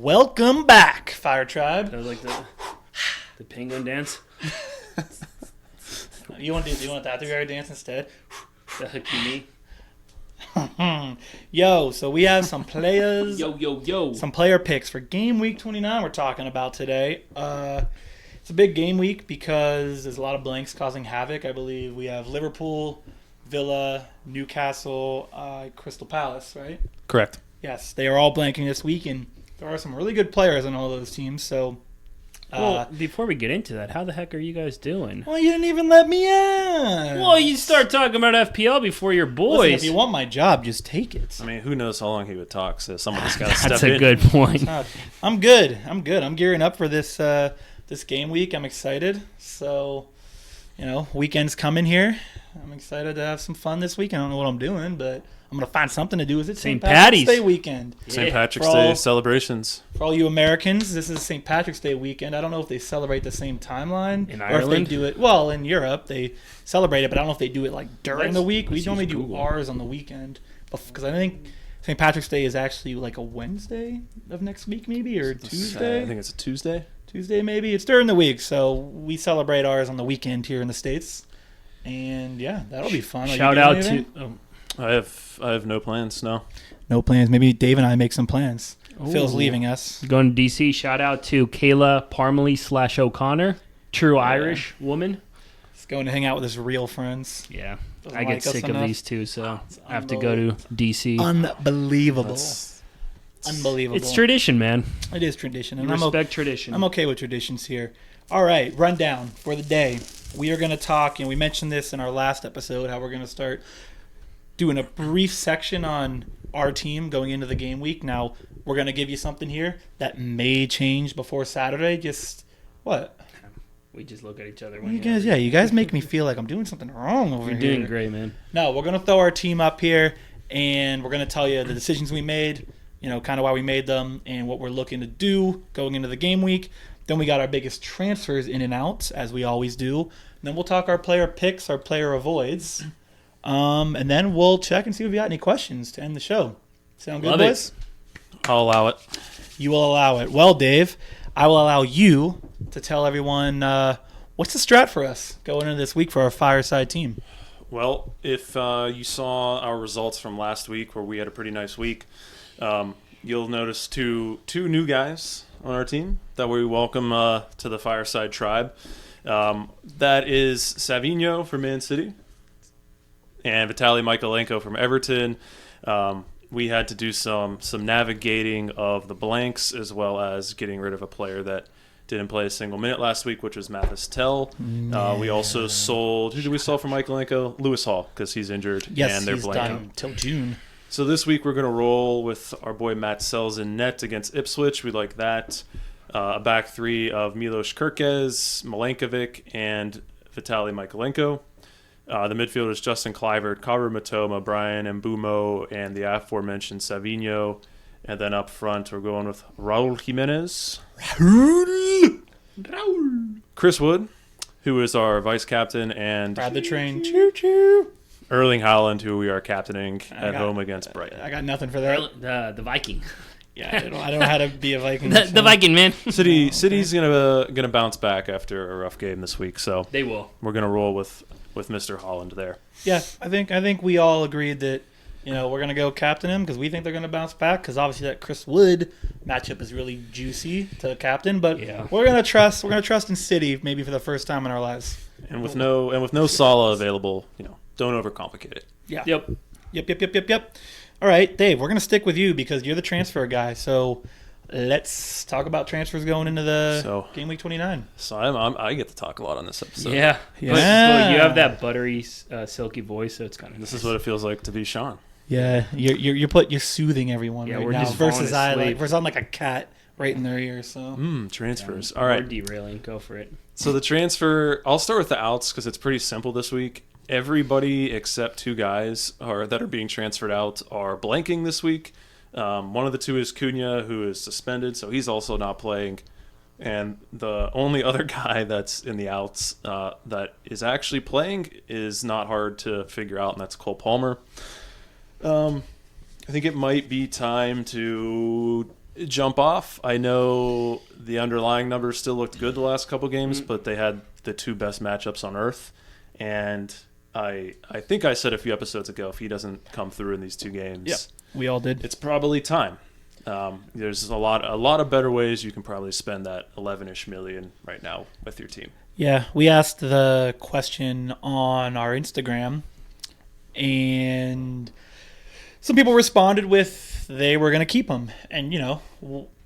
Welcome back, Fire Tribe. That was like the penguin dance. You want that to be our dance instead? The hooky knee. Yo, so we have some players. Yo. Some player picks for Game Week 29 we're talking about today. It's a big game week because there's a lot of blanks causing havoc. I believe we have Liverpool, Villa, Newcastle, Crystal Palace, right? Correct. Yes, they are all blanking this week, and there are some really good players on all those teams. So, Well, before we get into that, how the heck are you guys doing? well, you didn't even let me in. Well, you start talking about FPL before your boys. Listen, if you want my job, just take it. I mean, who knows how long he would talk, so someone's got to step in. That's a good point. I'm good. I'm gearing up for this this game week. I'm excited. So, weekend's coming here. I'm excited to have some fun this week. I don't know what I'm doing, but I'm going to find something to do. Is it St. Patrick's Day weekend? St. Patrick's Day celebrations. For all you Americans, this is St. Patrick's Day weekend. I don't know if they celebrate the same timeline. In or Ireland? if they do it. Well, in Europe, they celebrate it, but I don't know if they do it like during the week. We normally do ours on the weekend. Because I think St. Patrick's Day is actually like a Wednesday of next week, maybe, or Tuesday. I think it's a Tuesday. Tuesday, maybe. It's during the week, so we celebrate ours on the weekend here in the States. And yeah, that'll be fun. Shout out to... I have no plans. No plans. Maybe Dave and I make some plans. Ooh. Phil's leaving us. Going to DC, shout out to Kayla Parmalee /O'Connor. True Irish woman. He's going to hang out with his real friends. Yeah. Doesn't I get like us sick of enough. these two, so I have to go to DC. Unbelievable. Unbelievable. It's tradition, man. It is tradition. You And respect tradition. I'm okay with traditions here. All right, rundown for the day. We are going to talk, and we mentioned this in our last episode, how we're going to start doing a brief section on our team going into the game week. Now, we're going to give you something here that may change before Saturday. Just, what? We just look at each other. You guys make me feel like I'm doing something wrong over here. You're doing great, man. No, we're going to throw our team up here, and we're going to tell you the decisions we made, kind of why we made them, and what we're looking to do going into the game week. Then we got our biggest transfers in and out, as we always do. And then we'll talk our player picks, our player avoids. And then we'll check and see if we got any questions to end the show. Sound good, boys? I'll allow it. You will allow it. Well, Dave, I will allow you to tell everyone what's the strat for us going into this week for our Fireside team. Well, if you saw our results from last week, where we had a pretty nice week, you'll notice two new guys on our team that we welcome to the Fireside tribe. That is Savinho from Man City and Vitaly Mykolenko from Everton. We had to do some navigating of the blanks, as well as getting rid of a player that didn't play a single minute last week, which was Mathis Tell. We also sold... Who did we sell for Mykolenko? Lewis Hall, because he's injured. Yes, and they're he's blanking done till June. So this week we're going to roll with our boy Matt Sells in net against Ipswich. We like that. A back three of Milos Kerkez, Milenkovic, and Vitaly Mykolenko. The midfielders Justin Kluivert, Karu Matoma, Brian Mbumo, and the aforementioned Savinho. And then up front we're going with Raul Jimenez. Raul. Chris Wood, who is our vice captain, and Ride the train. Choo-choo. Erling Haaland, who we are captaining at home against Brighton. I got nothing for that. The Viking. Yeah, I don't know how to be a Viking. the Viking, man. City's gonna bounce back after a rough game this week, so They will. we're gonna roll with Mr. Haaland there. Yeah, I think we all agreed that we're gonna go captain him because we think they're gonna bounce back. Because obviously that Chris Wood matchup is really juicy to captain, but Yeah. we're gonna trust in City maybe for the first time in our lives. And with no Salah available, don't overcomplicate it. Yeah. Yep. All right, Dave, we're gonna stick with you because you're the transfer guy. So let's talk about transfers going into the game week 29. So I get to talk a lot on this episode. Yeah. But you have that buttery, silky voice, so it's kind of This is what it feels like to be Sean. Yeah, you're soothing everyone Yeah, right we're now. just Versus falling asleep. versus I'm like a cat right in their ear. So Transfers. Yeah, All right. We're derailing. Go for it. So the transfer, I'll start with the outs because it's pretty simple this week. Everybody except two guys that are being transferred out are blanking this week. One of the two is Cunha, who is suspended, so he's also not playing. And the only other guy that's in the outs that is actually playing is not hard to figure out, and that's Cole Palmer. I think it might be time to jump off. I know the underlying numbers still looked good the last couple games, but they had the two best matchups on earth. And I think I said a few episodes ago, if he doesn't come through in these two games, we all did. it's probably time. There's a lot of better ways you can probably spend that 11-ish million right now with your team. Yeah, we asked the question on our Instagram, and some people responded with they were going to keep him. And,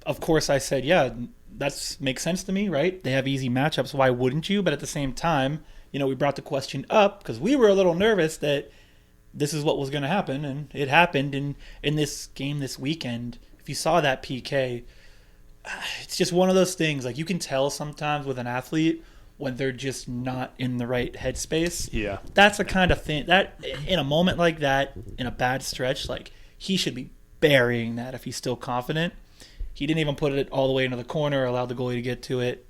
of course I said, yeah, that makes sense to me, right? They have easy matchups. Why wouldn't you? But at the same time, we brought the question up because we were a little nervous that this is what was going to happen, and it happened. And in this game this weekend, if you saw that PK, it's just one of those things. Like, you can tell sometimes with an athlete when they're just not in the right headspace. Yeah. That's the kind of thing that in a moment like that, in a bad stretch, like, he should be burying that if he's still confident. He didn't even put it all the way into the corner, allowed the goalie to get to it.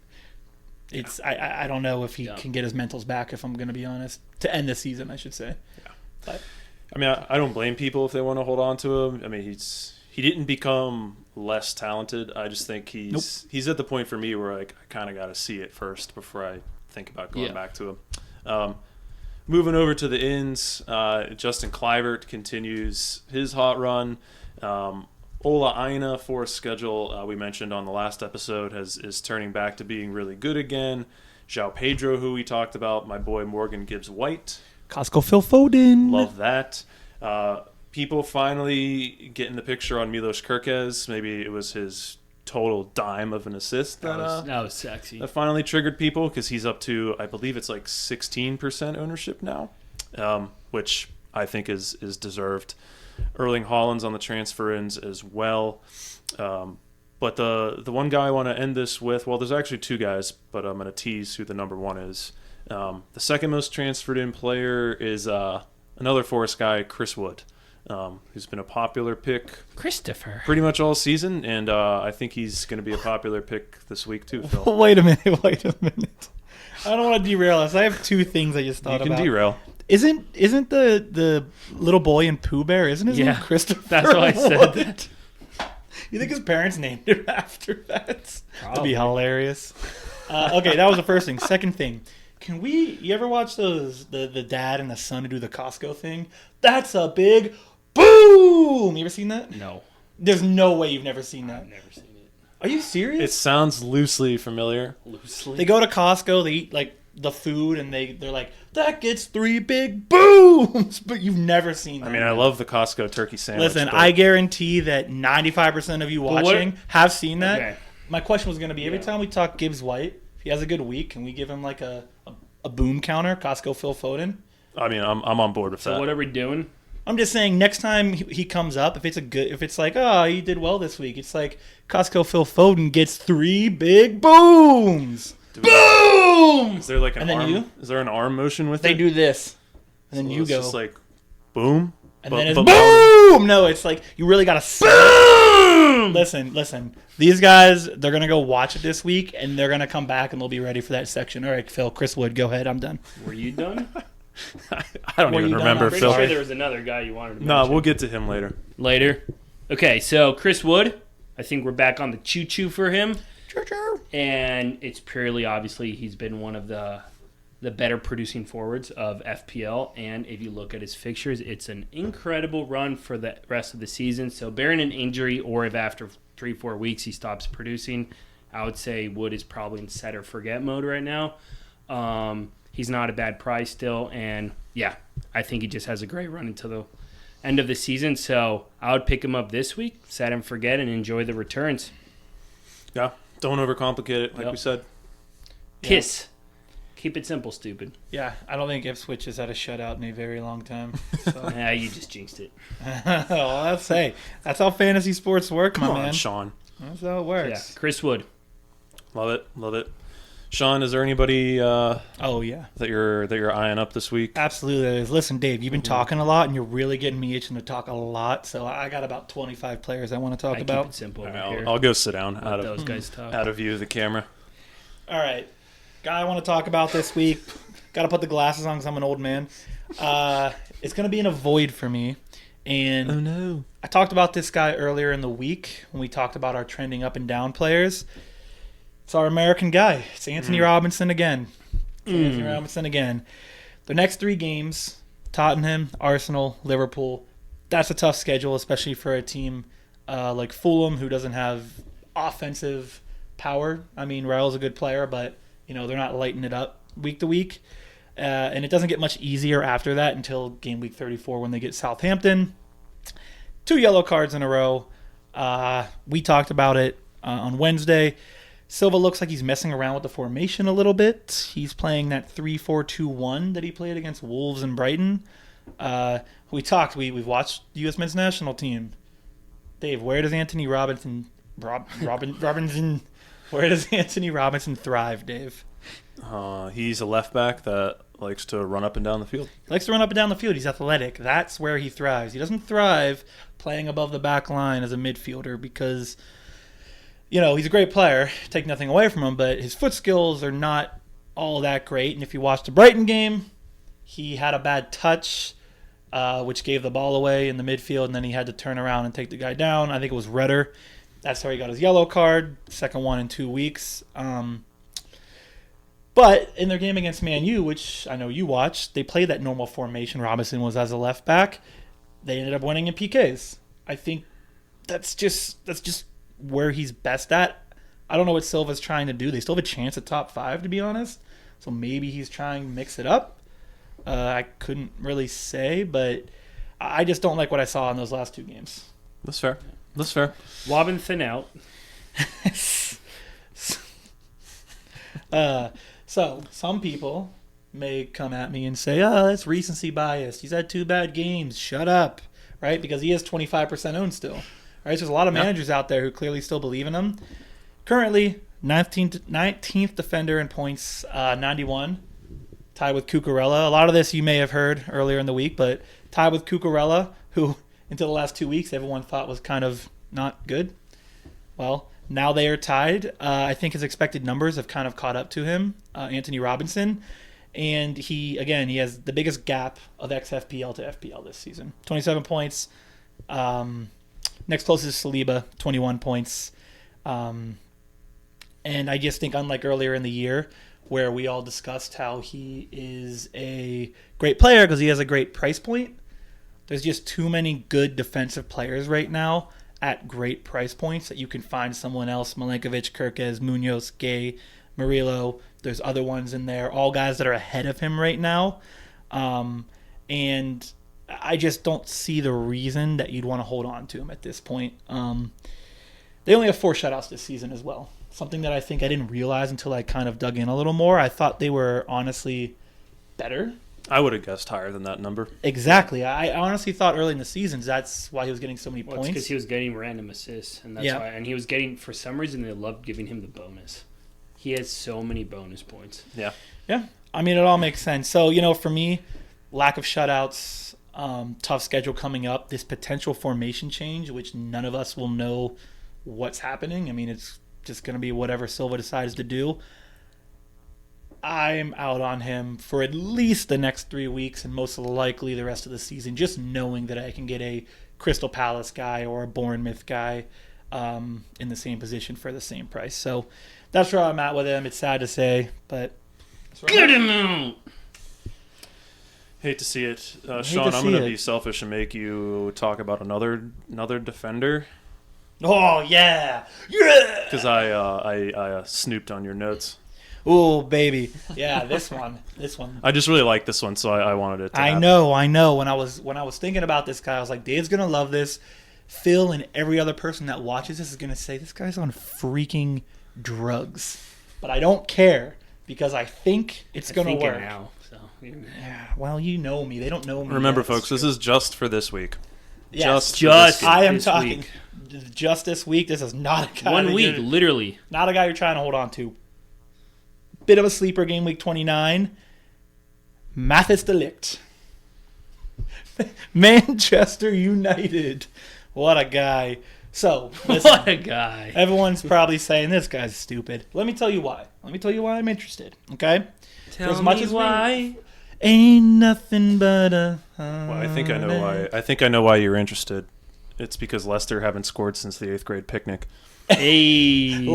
It's I don't know if he can get his mentals back, if I'm going to be honest, to end the season, I should say. Yeah. But I mean, I don't blame people if they want to hold on to him. I mean, he didn't become less talented. I just think he's at the point for me where I kind of got to see it first before I think about going back to him. Moving over to the ins, Justin Kluivert continues his hot run. Ola Aina for schedule, we mentioned on the last episode, is turning back to being really good again. João Pedro, who we talked about, my boy Morgan Gibbs-White. Costco Phil Foden. Love that. People finally getting the picture on Milos Kerkez. Maybe it was his total dime of an assist that was sexy. That finally triggered people because he's up to, I believe it's like 16% ownership now, which I think is deserved. Erling Haaland's on the transfer ins as well. But the one guy I want to end this with, well, there's actually two guys, but I'm going to tease who the number one is. The second most transferred in player is another Forest guy, Chris Wood, who's been a popular pick Christopher pretty much all season, and I think he's going to be a popular pick this week too, Phil. Wait a minute. I don't want to derail us. I have two things I just thought about. You can derail. Isn't the little boy in Pooh Bear, isn't his name Christopher? That's why I said that. You think his parents named him after that? That'd be hilarious. Okay, that was the first thing. Second thing, you ever watch those the dad and the son who do the Costco thing? That's a big boom. You ever seen that? No. There's no way you've never seen that. I've never seen it. Are you serious? It sounds loosely familiar. They go to Costco, they eat like the food, and they're like, that gets 3 big booms, but you've never seen that. I mean, I love the Costco turkey sandwich. Listen, I guarantee that 95% of you watching have seen that. Okay. My question was going to be, every time we talk Gibbs White, if he has a good week, can we give him like a boom counter, Costco Phil Foden? I mean, I'm on board with that. So what are we doing? I'm just saying, next time he comes up, if it's like, oh, he did well this week, it's like Costco Phil Foden gets 3 big booms. Boom! Is there like an arm? Is there an arm motion with it? They do this, and then So you it's go. just like boom, And then it's boom! No, it's like you really got to boom! Listen. These guys, they're going to go watch it this week, and they're going to come back, and they'll be ready for that section. All right, Phil, Chris Wood, go ahead. I'm done. Were you done? I don't Were even you done? remember, I'm Pretty Phil. sure there was another guy you wanted to No, mention. we'll get to him later. Later. Okay, so Chris Wood, I think we're back on the choo-choo for him. And it's purely, obviously, he's been one of the better producing forwards of FPL. And if you look at his fixtures, it's an incredible run for the rest of the season. So bearing an injury, or if after 3-4 weeks he stops producing, I would say Wood is probably in set or forget mode right now. He's not a bad price still. And, yeah, I think he just has a great run until the end of the season. So I would pick him up this week, set and forget, and enjoy the returns. Yeah, don't overcomplicate it, like we said. Kiss. Keep it simple, stupid. Yeah, I don't think Ipswich has had a shutout in a very long time. So. Yeah, you just jinxed it. Well, that's how fantasy sports work, Come my on, man. Sean. That's how it works. Yeah, Chris Wood. Love it. Sean, is there anybody Oh, yeah. that you're eyeing up this week? Absolutely. Listen, Dave, you've been talking a lot, and you're really getting me itching to talk a lot. So I got about 25 players I want to talk about. Keep it simple over All right, here. I'll go sit down Let out those guys talk. of view of the camera. All right. Guy I want to talk about this week. Got to put the glasses on because I'm an old man. It's going to be in a void for me. And Oh no. I talked about this guy earlier in the week when we talked about our trending up and down players. It's our American guy. It's Antonee Robinson again. Antonee Robinson again. The next 3 games, Tottenham, Arsenal, Liverpool. That's a tough schedule, especially for a team like Fulham, who doesn't have offensive power. I mean, Raul's a good player, but they're not lighting it up week to week. And it doesn't get much easier after that until game week 34 when they get Southampton. 2 yellow cards in a row. We talked about it on Wednesday. Silva looks like he's messing around with the formation a little bit. He's playing that 3-4-2-1 that he played against Wolves and Brighton. We've watched the U.S. men's national team. Dave, where does Antonee Robinson where does Antonee Robinson thrive, Dave? He's a left back that likes to run up and down the field. He likes to run up and down the field. He's athletic. That's where he thrives. He doesn't thrive playing above the back line as a midfielder because he's a great player, take nothing away from him, but his foot skills are not all that great. And if you watch the Brighton game, he had a bad touch, which gave the ball away in the midfield, and then he had to turn around and take the guy down. I think it was Redder. That's how he got his yellow card, second one in 2 weeks. But in their game against Man U, which I know you watched, they played that normal formation. Robinson was as a left back. They ended up winning in PKs. I think that's just where he's best at. I don't know what Silva's trying to do. They still have a chance at top 5, to be honest. So maybe he's trying to mix it up. I couldn't really say, but I just don't like what I saw in those last 2 games. That's fair. That's fair. Wobbin thin out. So some people may come at me and say, "Oh, that's recency bias. He's had 2 bad games. Shut up," right? Because he is 25% owned still. Right? So there's a lot of managers out there who clearly still believe in him. Currently, 19th defender in points, 91, tied with Cucurella. A lot of this you may have heard earlier in the week, but tied with Cucurella, who until the last 2 weeks everyone thought was kind of not good. Well, now they are tied. I think his expected numbers have kind of caught up to him, Antonee Robinson. And he has the biggest gap of XFPL to FPL this season. 27 points. Next closest is Saliba, 21 points. And I just think, unlike earlier in the year, where we all discussed how he is a great player because he has a great price point, there's just too many good defensive players right now at great price points that you can find someone else. Milenkovic, Kirkes, Munoz, Gay, Murillo. There's other ones in there, all guys that are ahead of him right now. And I just don't see the reason that you'd want to hold on to him at this point. They only have 4 shutouts this season as well. Something that I think I didn't realize until I kind of dug in a little more. I thought they were honestly better. I would have guessed higher than that number. Exactly. I honestly thought early in the seasons that's why he was getting so many points. Because he was getting random assists, and that's why. And he was getting, for some reason, they loved giving him the bonus. He has so many bonus points. Yeah. I mean, it all makes sense. So, for me, lack of shutouts, tough schedule coming up, this potential formation change, which none of us will know what's happening. I mean, it's just going to be whatever Silva decides to do. I'm out on him for at least the next 3 weeks and most likely the rest of the season, just knowing that I can get a Crystal Palace guy or a Bournemouth guy in the same position for the same price. So that's where I'm at with him. It's sad to say, but get him out. Hate to see it. Sean, I'm going to be selfish and make you talk about another defender. Oh, yeah. Because I snooped on your notes. Oh, baby. Yeah, this one. I just really like this one, so I wanted it to happen. I know. When I was thinking about this guy, I was like, Dave's going to love this. Phil and every other person that watches this is going to say, this guy's on freaking drugs. But I don't care because I think it's going to work. Now, so. Yeah, well, you know me. They don't know me. Remember, folks, this is just for this week. Yes. Just I am talking just this week. This is not a guy. 1 week, literally. Not a guy you're trying to hold on to. Bit of a sleeper, game week 29. Mathis de Ligt. Manchester United. What a guy. So, listen, what a guy. Everyone's probably saying this guy's stupid. Let me tell you why. I'm interested, okay? Tell me why. Ain't nothing but a Well, I think I know why. I think I know why you're interested. It's because Leicester haven't scored since the 8th grade picnic. Hey.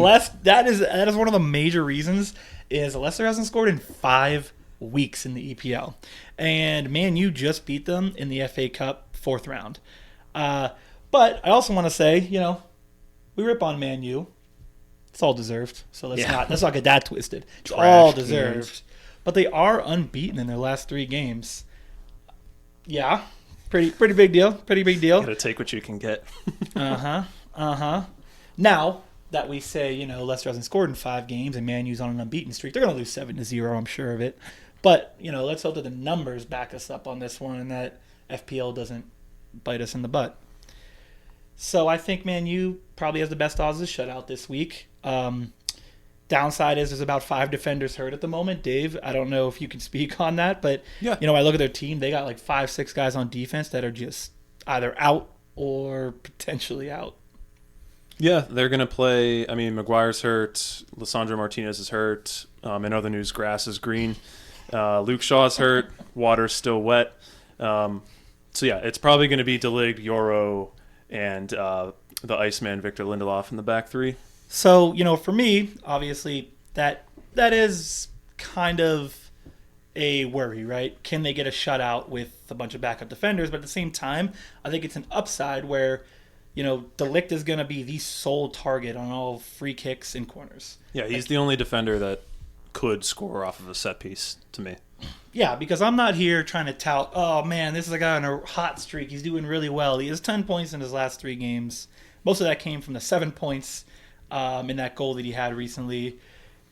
That is one of the major reasons is Leicester hasn't scored in 5 weeks in the EPL. And Man U just beat them in the FA Cup 4th round. But I also want to say, we rip on Man U. It's all deserved. So let's not get that twisted. It's all deserved. Games. But they are unbeaten in their last 3 games. Yeah. Pretty big deal. Pretty big deal. Gotta take what you can get. Now that we say, Leicester hasn't scored in 5 games and Man U's on an unbeaten streak, they're going to lose 7-0, I'm sure of it. But, let's hope that the numbers back us up on this one and that FPL doesn't bite us in the butt. So I think Man U probably has the best odds of shutout this week. Downside is there's about 5 defenders hurt at the moment. Dave, I don't know if you can speak on that, but yeah. I look at their team, they got like 5-6 guys on defense that are just either out or potentially out. Yeah, they're going to play. I mean, Maguire's hurt. Lisandro Martinez is hurt. In other news, grass is green. Luke Shaw's hurt. Water's still wet. So, yeah, it's probably going to be De Ligt, Yoro, and the Iceman, Victor Lindelof in the back 3. So, for me, obviously, that is kind of a worry, right? Can they get a shutout with a bunch of backup defenders? But at the same time, I think it's an upside where De Ligt is going to be the sole target on all free kicks and corners. Yeah, he's the only defender that could score off of a set piece to me. Yeah, because I'm not here trying to tout, oh, man, this is a guy on a hot streak. He's doing really well. He has 10 points in his last 3 games. Most of that came from the 7 points in that goal that he had recently.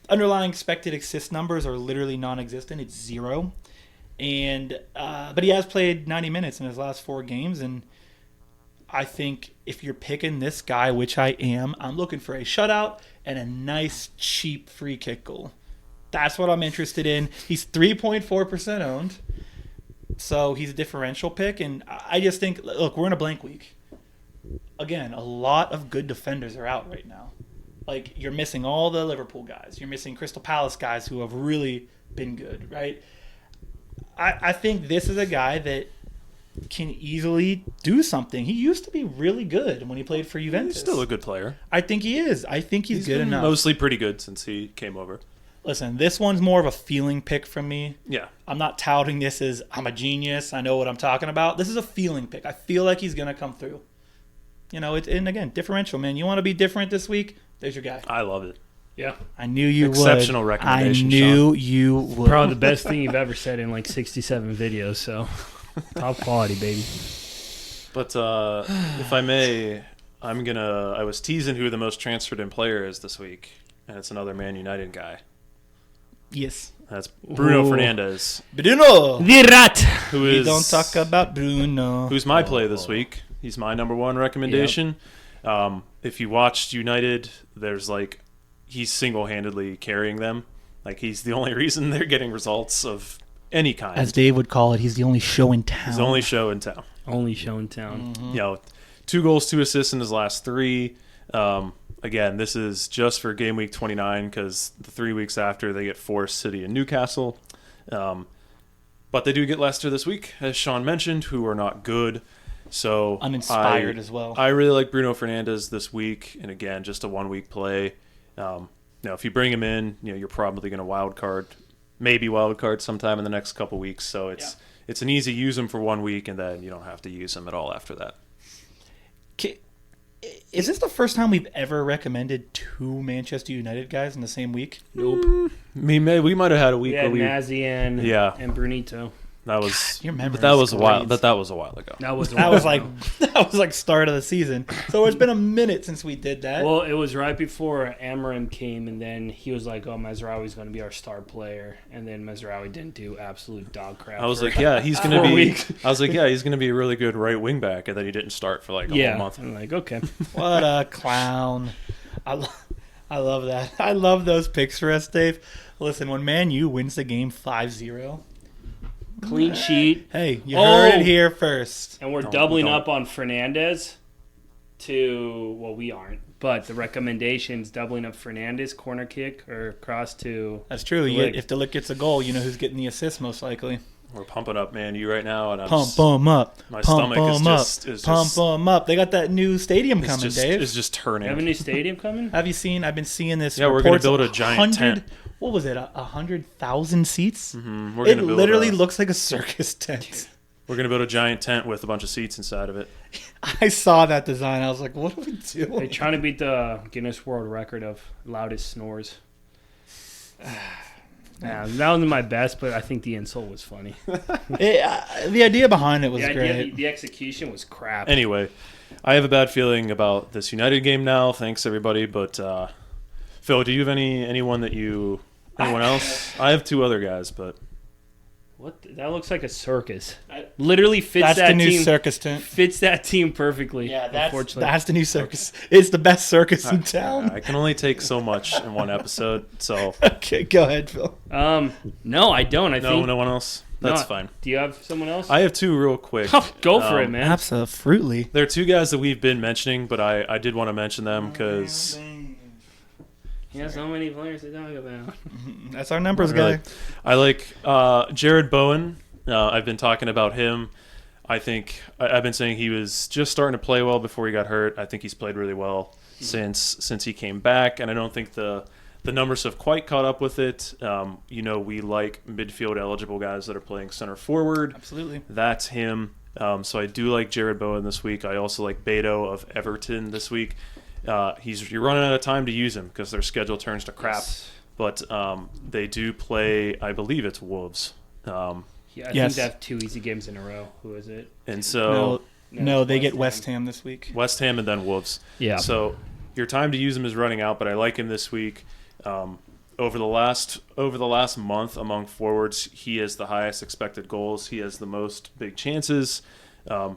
Underlying expected assist numbers are literally non-existent. It's 0. And but he has played 90 minutes in his last 4 games, and I think if you're picking this guy, which I am, I'm looking for a shutout and a nice, cheap free kick goal. That's what I'm interested in. He's 3.4% owned, so he's a differential pick. And I just think, look, we're in a blank week. Again, a lot of good defenders are out right now. Like, you're missing all the Liverpool guys. You're missing Crystal Palace guys who have really been good, right? I think this is a guy that can easily do something. He used to be really good when he played for Juventus. He's still a good player. I think he is. I think he's good enough. Mostly pretty good since he came over. Listen, this one's more of a feeling pick from me. Yeah. I'm not touting this as I'm a genius. I know what I'm talking about. This is a feeling pick. I feel like he's going to come through. And again, differential, man. You want to be different this week? There's your guy. I love it. Yeah. I knew you would. Exceptional recommendation, I knew Sean. you would. Probably the best thing you've ever said in like 67 videos, so top quality, baby. But if I may, I was teasing who the most transferred in player is this week, and it's another Man United guy. Yes. That's Bruno Fernandes. Bruno! The rat! We don't talk about Bruno. Who's my play this week. He's my number 1 recommendation. Yep. If you watched United, there's he's single-handedly carrying them. He's the only reason they're getting results of any kind. As Dave would call it, he's the only show in town. He's the only show in town. Only show in town. Mm-hmm. 2 goals, 2 assists in his last 3. Again, this is just for Gameweek 29 because the 3 weeks after they get Forest City and Newcastle. But they do get Leicester this week, as Sean mentioned, who are not good. So uninspired as well. I really like Bruno Fernandes this week, and again, just a 1-week play. If you bring him in, you're probably going to maybe wild card sometime in the next couple weeks. So it's an easy use him for 1 week, and then you don't have to use him at all after that. Is this the first time we've ever recommended 2 Manchester United guys in the same week? Nope. We might have had a week We had where Nazi and Brunito. That was your memory. But that was a while. But that was a while ago. That was like start of the season. So it's been a minute since we did that. Well, it was right before Amarim came, and then he was like, "Oh, Mazraoui's going to be our star player," and then Mazraoui didn't do absolute dog crap. I was like, "Yeah, he's going to be." Weeks. I was like, "Yeah, he's going to be a really good right wing back," and then he didn't start for a whole month. I'm like, okay, what a clown! I love that. I love those picks for us, Dave. Listen, when Man U wins the game 5-0. clean sheet. Hey, you heard it here first. And we're doubling up on Fernandes we aren't. But the recommendation's doubling up Fernandes, corner kick or cross to That's true. De Ligt. If De Ligt gets a goal, you know who's getting the assist most likely. We're pumping up Man U right now, and Pump them up. my Pump stomach is them up. just Pump them up. They got that new stadium coming, Dave. It's just turning. You have a new stadium coming? Have you seen? I've been seeing this. Yeah, we're going to reports build a giant 100 tent. What was it? 100,000 seats? Mm-hmm. We're It gonna build literally looks like a circus tent. We're gonna build a giant tent with a bunch of seats inside of it. I saw that design. I was like, what are we They're doing? trying to beat the Guinness World Record of loudest snores. Yeah, that wasn't my best, but I think the insult was funny. The idea behind it was The great. idea, the execution was crap. Anyway, I have a bad feeling about this United game now. Thanks everybody, but Phil, do you have anyone that you? Anyone else? I have two other guys, but What? That looks like a circus. Literally fits That's that the new team. circus tent. Fits that team perfectly. Yeah, unfortunately. that's the new circus. It's the best circus in town. I can only take so much in one episode. So Okay, go ahead, Phil. No, I don't. I no, think. no one else. That's No, fine. Do you have someone else? I have two real quick. Go for it, man. Absolutely. There are two guys that we've been mentioning, but I did want to mention them because He has so many players to talk about. That's our numbers Really? guy. I like Jared Bowen. I've been talking about him. I think I've been saying he was just starting to play well before he got hurt. I think he's played really well since he came back, and I don't think the numbers have quite caught up with it. We like midfield eligible guys that are playing center forward. Absolutely. That's him. So I do like Jared Bowen this week. I also like Beto of Everton this week. You're running out of time to use him because their schedule turns to crap. Yes. But they do play, I believe it's Wolves. Yeah, I Yes. think they have 2 easy games in a row. Who is it? And so No, it's they get West West Ham this week. West Ham and then Wolves. Yeah. So your time to use him is running out, but I like him this week. Over the last month among forwards, he has the highest expected goals. He has the most big chances.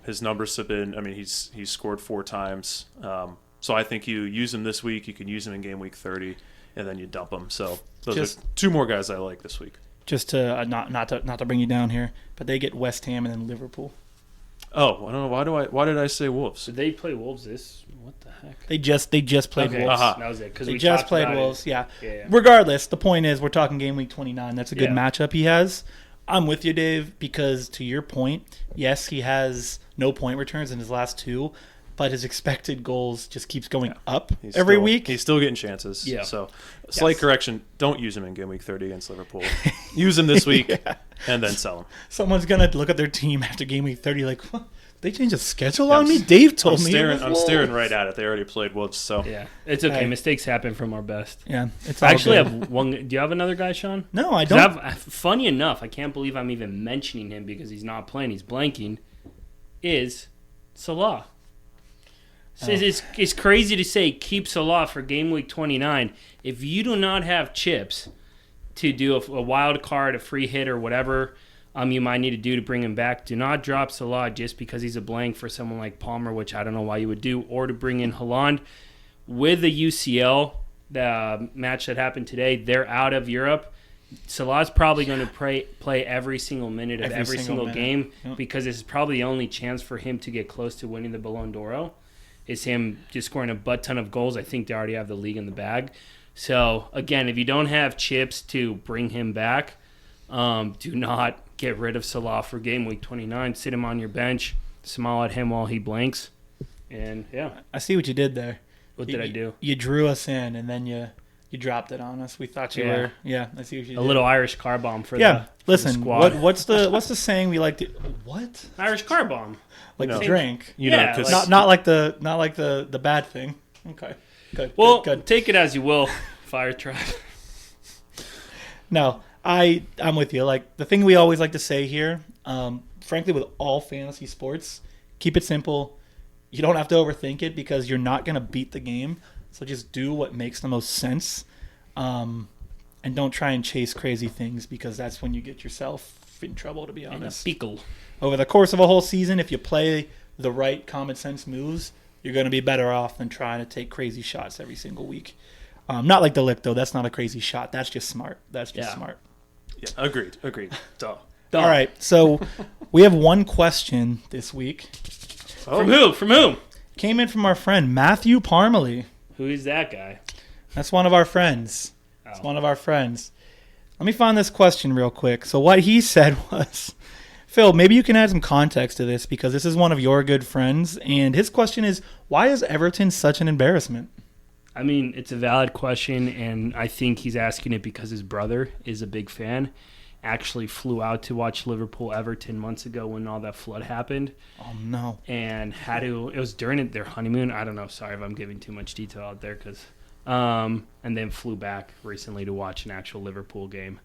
His numbers have been, he's scored 4 times. So I think you use him this week. You can use him in game week 30, and then you dump him. So those are 2 more guys I like this week. Just to not to bring you down here, but they get West Ham and then Liverpool. Oh, I don't know. Why did I say Wolves? Did they play Wolves this? What the heck? They just played Okay, Wolves. Aha. that was it. Because They we just talked played about Wolves. Yeah. Yeah. Regardless, the point is we're talking game week 29. That's a good Yeah. matchup he has. I'm with you, Dave, because to your point, yes, he has no point returns in his last 2, but his expected goals just keeps going up every week. He's still getting chances. Yeah. So slight correction: don't use him in game week 30 against Liverpool. Use him this week and then sell him. Someone's gonna look at their team after game week 30 like, what? They changed the schedule on me? Dave told me. I'm staring right at it. They already played Wolves, so Yeah, it's okay. Hey. Mistakes happen from our best. Yeah, it's I all actually good. have one. Do you have another guy, Sean? No, I 'Cause don't. funny enough, I can't believe I'm even mentioning him because he's not playing. He's blanking. Is Salah. It's crazy to say keep Salah for game week 29. If you do not have chips to do a wild card, a free hit, or whatever you might need to do to bring him back, do not drop Salah just because he's a blank for someone like Palmer, which I don't know why you would do, or to bring in Haaland. With the UCL, the match that happened today, they're out of Europe. Salah's probably going to play every single minute of every single minute. game Yep. because this is probably the only chance for him to get close to winning the Ballon d'Or. Is him just scoring a butt ton of goals. I think they already have the league in the bag. So, again, if you don't have chips to bring him back, do not get rid of Salah for game week 29. Sit him on your bench, smile at him while he blanks. And, yeah, I see what you did there. what did I do? You drew us in, and then you dropped it on us. We thought you Yeah. were. Yeah, I see what you did. A little Irish car bomb for Yeah, the listen. squad. What's the saying we like to? What? Irish car bomb. Like No. the drink? Yeah, because like- Not like the bad thing. Okay. Good. Well, good. take it as you will, Fire Tribe. No, I'm with you. Like the thing we always like to say here, frankly, with all fantasy sports, keep it simple. You don't have to overthink it because you're not going to beat the game. So just do what makes the most sense, and don't try and chase crazy things because that's when you get yourself in trouble. To be And a honest, pickle. over the course of a whole season, if you play the right common sense moves, you're going to be better off than trying to take crazy shots every single week. Not like the lick though. That's not a crazy shot. That's just smart. That's just Yeah. smart. yeah, agreed. Duh. All right, so we have one question this week. From who? From whom? Came in from our friend Matthew Parmalee. Who is that guy? That's one of our friends. It's Oh. one of our friends. Let me find this question real quick. So what he said was, Phil, maybe you can add some context to this because this is one of your good friends, and his question is, why is Everton such an embarrassment? I mean, it's a valid question, and I think he's asking it because his brother is a big fan. Actually flew out to watch Liverpool-Everton months ago when all that flood happened. Oh, no. And it was during their honeymoon. I don't know. Sorry if I'm giving too much detail out there. And then flew back recently to watch an actual Liverpool game.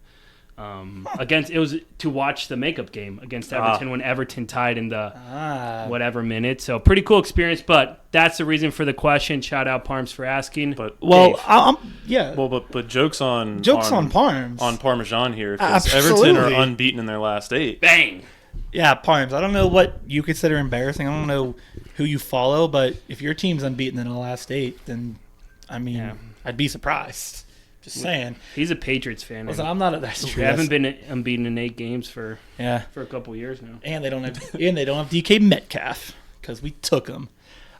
It was to watch the makeup game against Everton when Everton tied in the whatever minute. So pretty cool experience, but that's the reason for the question. Shout out Parms for asking. But But jokes on Parms on Parmesan here because Absolutely. Everton are unbeaten in their last 8. Bang. Yeah, Parms. I don't know what you consider embarrassing. I don't know who you follow, but if your team's unbeaten in the last 8, then I mean, I'd be surprised. Just saying. He's a Patriots fan. Listen, I'm not a that's true. We haven't been unbeaten in 8 games for a couple years now. And they don't have DK Metcalf because we took him.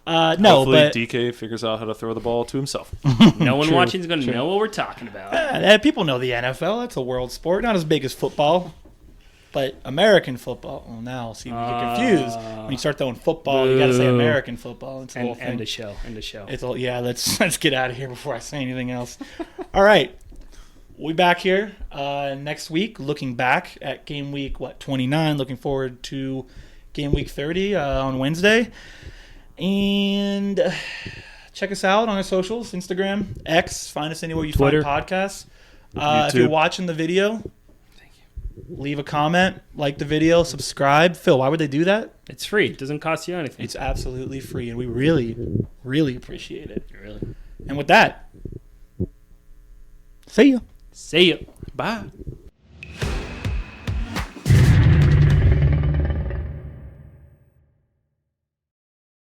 Hopefully but DK figures out how to throw the ball to himself. No one watching is going to know what we're talking about. People know the NFL. That's a world sport, not as big as football. But American football. Well, now, see, we get confused. When you start throwing football, you got to say American football. It's the whole thing. End the show. It's all, let's get out of here before I say anything else. All right. We'll be back here next week, looking back at game week, 29. Looking forward to game week 30 on Wednesday. And check us out on our socials, Instagram, X. Find us anywhere you Twitter. find podcasts. If you're watching the video, leave a comment, like the video, subscribe. Phil, why would they do that? It's free. It doesn't cost you anything. It's absolutely free, and we really, really appreciate it. Really. And with that, see ya. See ya. Bye.